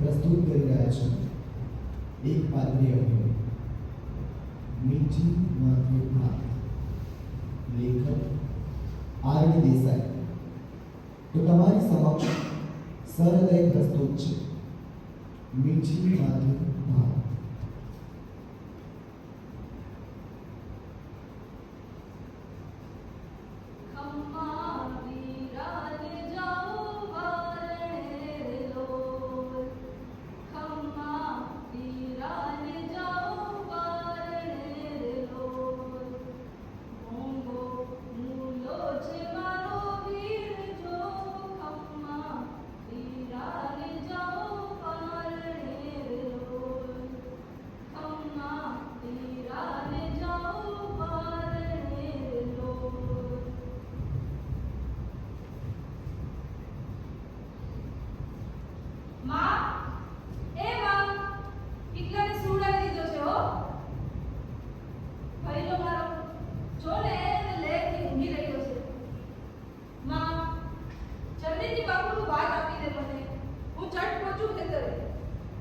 પ્રસ્તુત કરી રહ્યા છે એક પાત્રીય અભિનય મીઠી માથે ભાત. લેખક આરડી દેસાઈ. તો તમારી સમક્ષ સરહૃદય પ્રસ્તુત છે મીઠી માથે ભાત.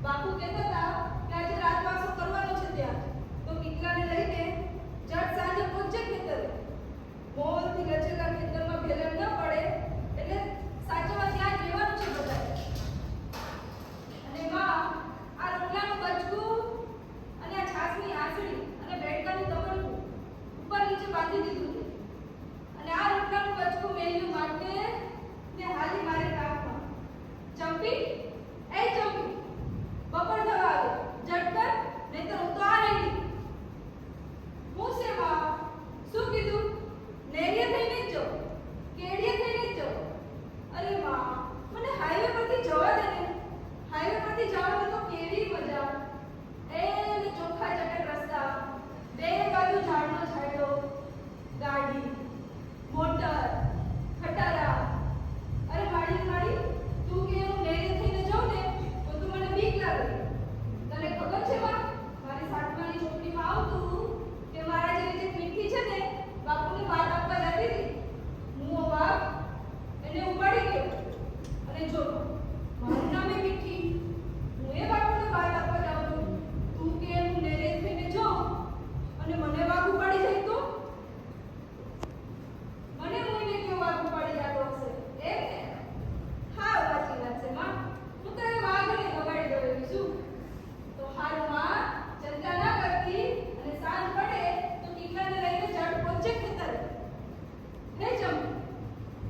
બાપુ કહેતા હતા કે આજે રાતવાસો કરવાનો છે ત્યાં, તો કિકલાને લઈને જટ સાંજે પહોંચે ખેતરે. મોલથી રચેલા ખેતરમાં ભેલણ ન પડે એટલે સાચવા ત્યાં જ રહેવાનું છે બધાએ. અને માં આ રોટલાનું બચકું અને આ છાસની આંસળી અને બેડકાનું તમરકું ઉપર નીચે બાંધી દીધું છે. અને આ રોટલાનું બચકું મેલ્યું માટે ને હાલી મારે કાપમાં. ચંપી, એ ચંપી, બપોર થવા આવે, ઝટ કર, નહીંતર હું તો આ રહી. હું છે માં? શું કીધું? નેરીએ થઈને જ જાઉં, કેડીએ થઈને જ જાઉં. અરે માં, મને હાઈવે પરથી જવા દે ને. હાઈવે પરથી જવાની તો કેવી મજા. એ ચોખ્ખા ચટક રસ્તા, બે બાજુ ઝાડનો છાંયડો, ગાડી, મોટર, ખટારા. અરે માડી, તું કે હું નેરીએ થઈને જાઉં ને તો તું મને બીક લાગે. તને ખબર છે માં, મારી સાતમાની ચોપડીમાં આવતું કે મારા જેવી જે મીઠી છે ને બાપુને ભાત આપવા જતી હતી. હું બાપ એને ઉપાડી ગયો. અને જો મારું નામે મીઠી, હું એ બાપુને ભાત આપવા જાઉં છું. તું કે હું નેરે થઈને જાઉં અને મને વાઘ ઉપાડી જાય તો? મને મોઈને કયો વાઘ ઉપાડી જતો હશે એમ ને? હા સાચી વાત છે માં, હું તો એ વાઘને વગાડી દઉં એવી છું. તો હારું માં, ચિંતા ના કરતી અને સાંજ પડે તો કિકલાને લઈને ઝાડ પહોંચે ખેતરે. હે ચંપી,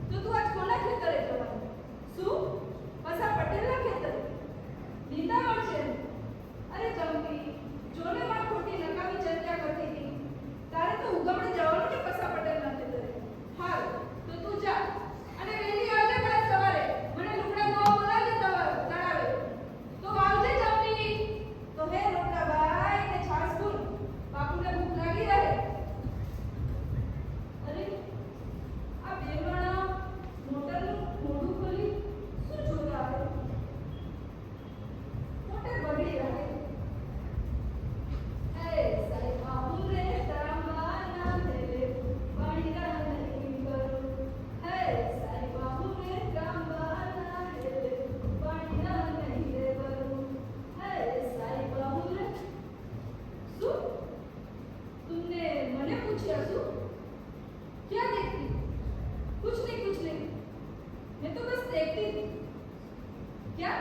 તો તું આજ કોના ખેતરે જવાનું? શું પસા પટેલના ખેતરે? નિંદામણ છે? અરે ચંપી, જોને માં ખોટી નકામી ચર્ચા કરતી હતી. તારે તો ઉગમણે જવાનું ને પસા પટેલના ખેતરે. હારું, તો તું જા અને વહેલી આવજે કાલ સવારે. મને લુગડા ધોવા બોલાવજે તળાવે. તો આવજે ચંપી. તો હે રોટલાબાઈ ને છાસપુર, બાપુને ભૂખ લાગી રહે. અરે આ બે માણા મોટરનું મોઢું ખોલી શું જોતા આવે? મોટર બગડી રહે. એ સાહેબ બાપુ રે તાંબાના તેલે પાણીના નહીં કરું. હે સાહેબ બાપુ રે તાંબાના તેલે પાણીના નહીં રે કરું. હે સાહેબ બાપુ રે. શું? तुमने મને પૂછ્યા શું? क्या देखती? कुछ नहीं, मैं तो बस देखती थी. क्या?